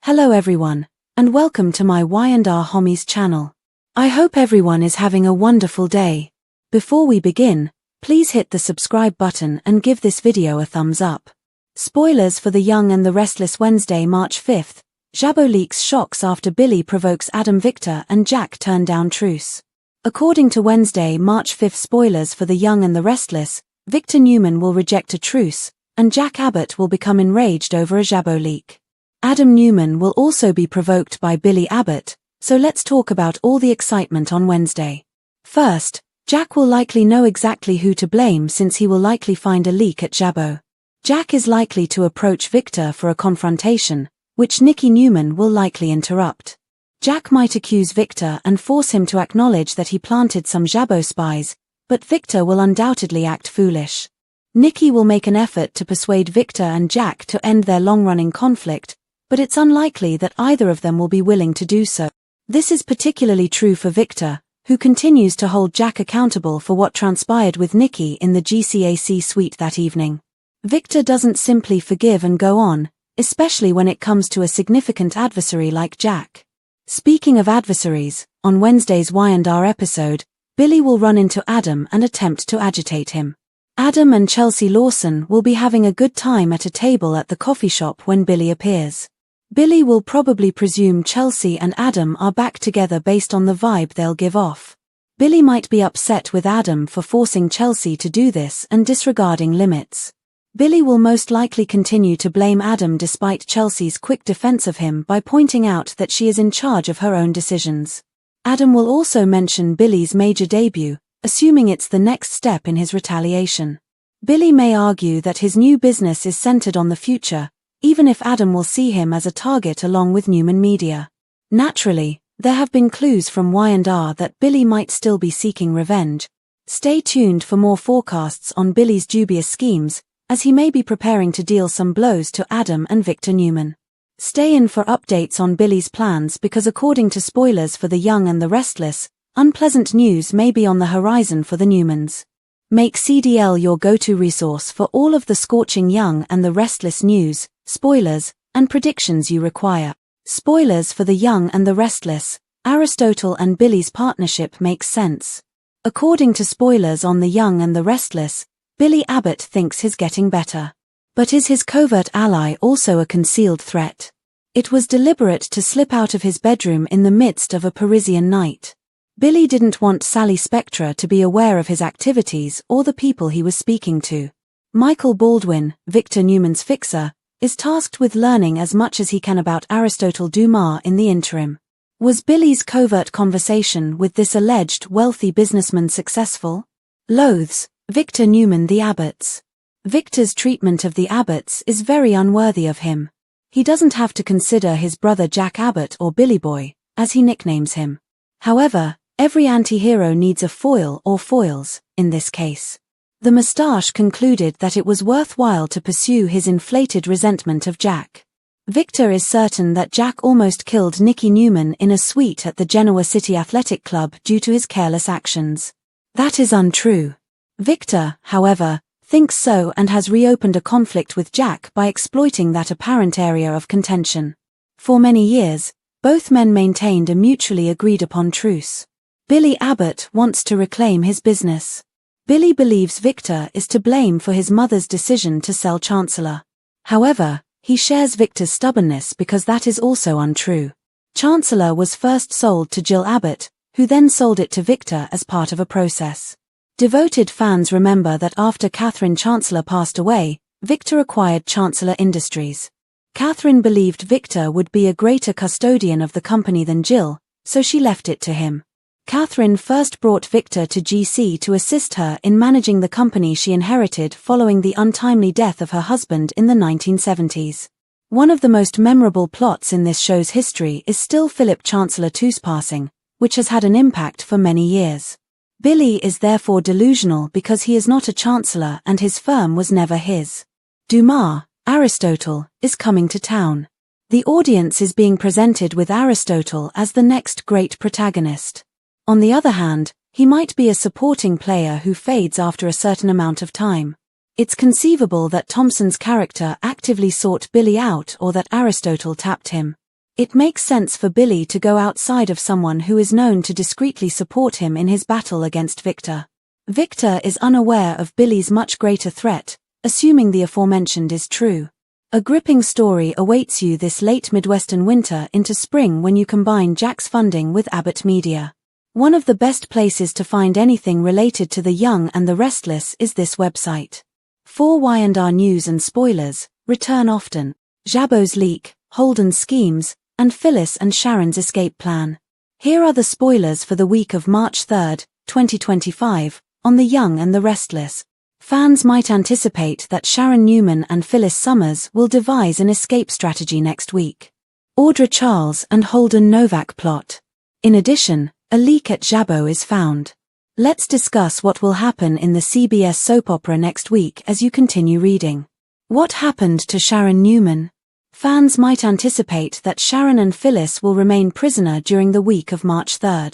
Hello everyone, and welcome to my Y&R Homies channel. I hope everyone is having a wonderful day. Before we begin, please hit the subscribe button and give this video a thumbs up. Spoilers for The Young and the Restless. Wednesday, March 5th, Jabot leaks shocks after Billy provokes Adam. Victor and Jack turn down truce. According to Wednesday, March 5th spoilers for The Young and the Restless, Victor Newman will reject a truce, and Jack Abbott will become enraged over a Jabot leak. Adam Newman will also be provoked by Billy Abbott, so let's talk about all the excitement on Wednesday. First, Jack will likely know exactly who to blame since he will likely find a leak at Jabot. Jack is likely to approach Victor for a confrontation, which Nicky Newman will likely interrupt. Jack might accuse Victor and force him to acknowledge that he planted some Jabot spies, but Victor will undoubtedly act foolish. Nicky will make an effort to persuade Victor and Jack to end their long-running conflict, but it's unlikely that either of them will be willing to do so. This is particularly true for Victor, who continues to hold Jack accountable for what transpired with Nicky in the GCAC suite that evening. Victor doesn't simply forgive and go on, especially when it comes to a significant adversary like Jack. Speaking of adversaries, on Wednesday's Y&R episode, Billy will run into Adam and attempt to agitate him. Adam and Chelsea Lawson will be having a good time at a table at the coffee shop when Billy appears. Billy will probably presume Chelsea and Adam are back together based on the vibe they'll give off. Billy might be upset with Adam for forcing Chelsea to do this and disregarding limits. Billy will most likely continue to blame Adam despite Chelsea's quick defense of him by pointing out that she is in charge of her own decisions. Adam will also mention Billy's major debut, assuming it's the next step in his retaliation. Billy may argue that his new business is centered on the future, even if Adam will see him as a target along with Newman Media. Naturally, there have been clues from Y&R that Billy might still be seeking revenge. Stay tuned for more forecasts on Billy's dubious schemes, as he may be preparing to deal some blows to Adam and Victor Newman. Stay in for updates on Billy's plans because according to spoilers for The Young and the Restless, unpleasant news may be on the horizon for the Newmans. Make CDL your go-to resource for all of the scorching Young and the Restless news, spoilers, and predictions you require. Spoilers for The Young and the Restless, Aristotle and Billy's partnership makes sense. According to spoilers on The Young and the Restless, Billy Abbott thinks he's getting better. But is his covert ally also a concealed threat? It was deliberate to slip out of his bedroom in the midst of a Parisian night. Billy didn't want Sally Spectra to be aware of his activities or the people he was speaking to. Michael Baldwin, Victor Newman's fixer, is tasked with learning as much as he can about Aristotle Dumas in the interim. Was Billy's covert conversation with this alleged wealthy businessman successful? Loathes Victor Newman the Abbotts. Victor's treatment of the Abbotts is very unworthy of him. He doesn't have to consider his brother Jack Abbott or Billy Boy, as he nicknames him. However, every anti-hero needs a foil or foils, in this case. The moustache concluded that it was worthwhile to pursue his inflated resentment of Jack. Victor is certain that Jack almost killed Nicky Newman in a suite at the Genoa City Athletic Club due to his careless actions. That is untrue. Victor, however, thinks so and has reopened a conflict with Jack by exploiting that apparent area of contention. For many years, both men maintained a mutually agreed-upon truce. Billy Abbott wants to reclaim his business. Billy believes Victor is to blame for his mother's decision to sell Chancellor. However, he shares Victor's stubbornness because that is also untrue. Chancellor was first sold to Jill Abbott, who then sold it to Victor as part of a process. Devoted fans remember that after Catherine Chancellor passed away, Victor acquired Chancellor Industries. Catherine believed Victor would be a greater custodian of the company than Jill, so she left it to him. Catherine first brought Victor to GC to assist her in managing the company she inherited following the untimely death of her husband in the 1970s. One of the most memorable plots in this show's history is still Philip Chancellor II's passing, which has had an impact for many years. Billy is therefore delusional because he is not a chancellor and his firm was never his. Dumas, Aristotle, is coming to town. The audience is being presented with Aristotle as the next great protagonist. On the other hand, he might be a supporting player who fades after a certain amount of time. It's conceivable that Thompson's character actively sought Billy out or that Aristotle tapped him. It makes sense for Billy to go outside of someone who is known to discreetly support him in his battle against Victor. Victor is unaware of Billy's much greater threat, assuming the aforementioned is true. A gripping story awaits you this late Midwestern winter into spring when you combine Jack's funding with Abbott Media. One of the best places to find anything related to The Young and the Restless is this website. For Y&R news and spoilers, return often. Jabot's leak, Holden's schemes, and Phyllis and Sharon's escape plan. Here are the spoilers for the week of March 3, 2025, on The Young and the Restless. Fans might anticipate that Sharon Newman and Phyllis Summers will devise an escape strategy next week. Audra Charles and Holden Novak plot. In addition, a leak at Jabot is found. Let's discuss what will happen in the CBS soap opera next week as you continue reading. What happened to Sharon Newman? Fans might anticipate that Sharon and Phyllis will remain prisoner during the week of March 3.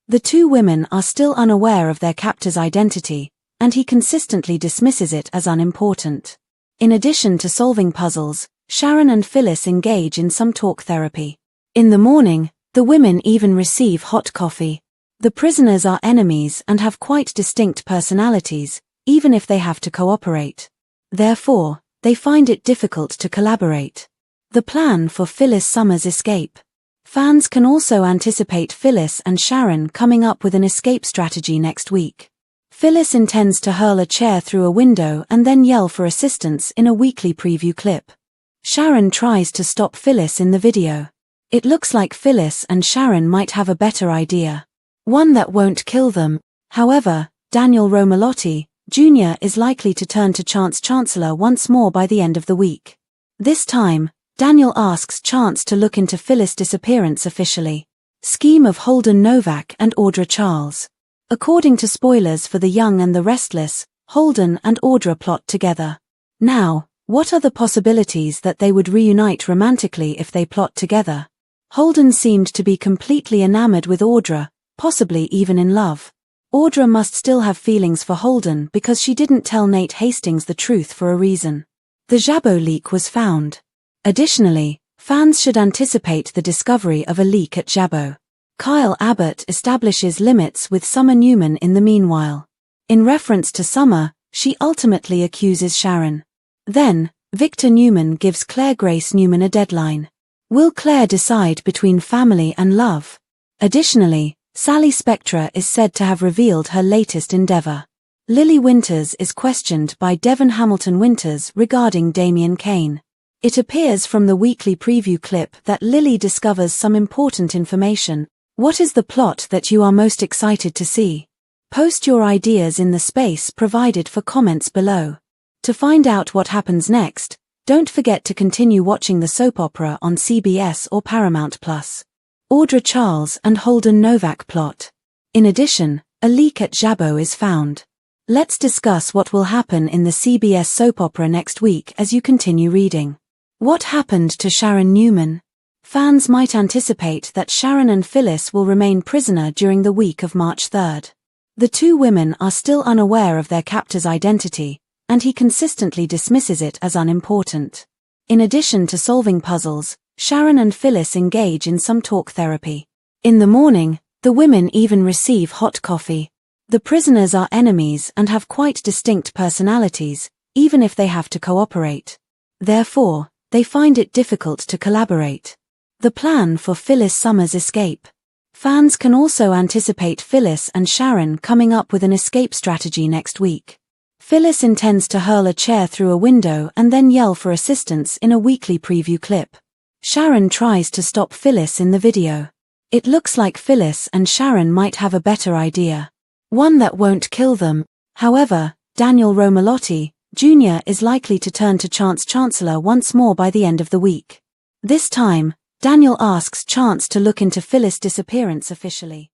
The two women are still unaware of their captor's identity, and he consistently dismisses it as unimportant. In addition to solving puzzles, Sharon and Phyllis engage in some talk therapy. In the morning, the women even receive hot coffee. The prisoners are enemies and have quite distinct personalities, even if they have to cooperate. Therefore, they find it difficult to collaborate. The plan for Phyllis Summers' escape. Fans can also anticipate Phyllis and Sharon coming up with an escape strategy next week. Phyllis intends to hurl a chair through a window and then yell for assistance in a weekly preview clip. Sharon tries to stop Phyllis in the video. It looks like Phyllis and Sharon might have a better idea. One that won't kill them. However, Daniel Romalotti, Jr. is likely to turn to Chance Chancellor once more by the end of the week. This time, Daniel asks Chance to look into Phyllis' disappearance officially. Scheme of Holden Novak and Audra Charles. According to spoilers for The Young and the Restless, Holden and Audra plot together. Now, what are the possibilities that they would reunite romantically if they plot together? Holden seemed to be completely enamored with Audra, possibly even in love. Audra must still have feelings for Holden because she didn't tell Nate Hastings the truth for a reason. The Jabot leak was found. Additionally, fans should anticipate the discovery of a leak at Jabot. Kyle Abbott establishes limits with Summer Newman in the meanwhile. In reference to Summer, she ultimately accuses Sharon. Then, Victor Newman gives Claire Grace Newman a deadline. Will Claire decide between family and love? Additionally, Sally Spectra is said to have revealed her latest endeavor. Lily Winters is questioned by Devon Hamilton Winters regarding Damian Kane. It appears from the weekly preview clip that Lily discovers some important information. What is the plot that you are most excited to see? Post your ideas in the space provided for comments below. To find out what happens next, don't forget to continue watching the soap opera on CBS or Paramount+. Audra Charles and Holden Novak plot. In addition, a leak at Jabot is found. Let's discuss what will happen in the CBS soap opera next week as you continue reading. What happened to Sharon Newman? Fans might anticipate that Sharon and Phyllis will remain prisoner during the week of March 3. The two women are still unaware of their captor's identity, and he consistently dismisses it as unimportant. In addition to solving puzzles, Sharon and Phyllis engage in some talk therapy. In the morning, the women even receive hot coffee. The prisoners are enemies and have quite distinct personalities, even if they have to cooperate. Therefore, they find it difficult to collaborate. The plan for Phyllis Summers' escape. Fans can also anticipate Phyllis and Sharon coming up with an escape strategy next week. Phyllis intends to hurl a chair through a window and then yell for assistance in a weekly preview clip. Sharon tries to stop Phyllis in the video. It looks like Phyllis and Sharon might have a better idea. One that won't kill them. However, Daniel Romalotti, Jr. is likely to turn to Chance Chancellor once more by the end of the week. This time, Daniel asks Chance to look into Phyllis' disappearance officially.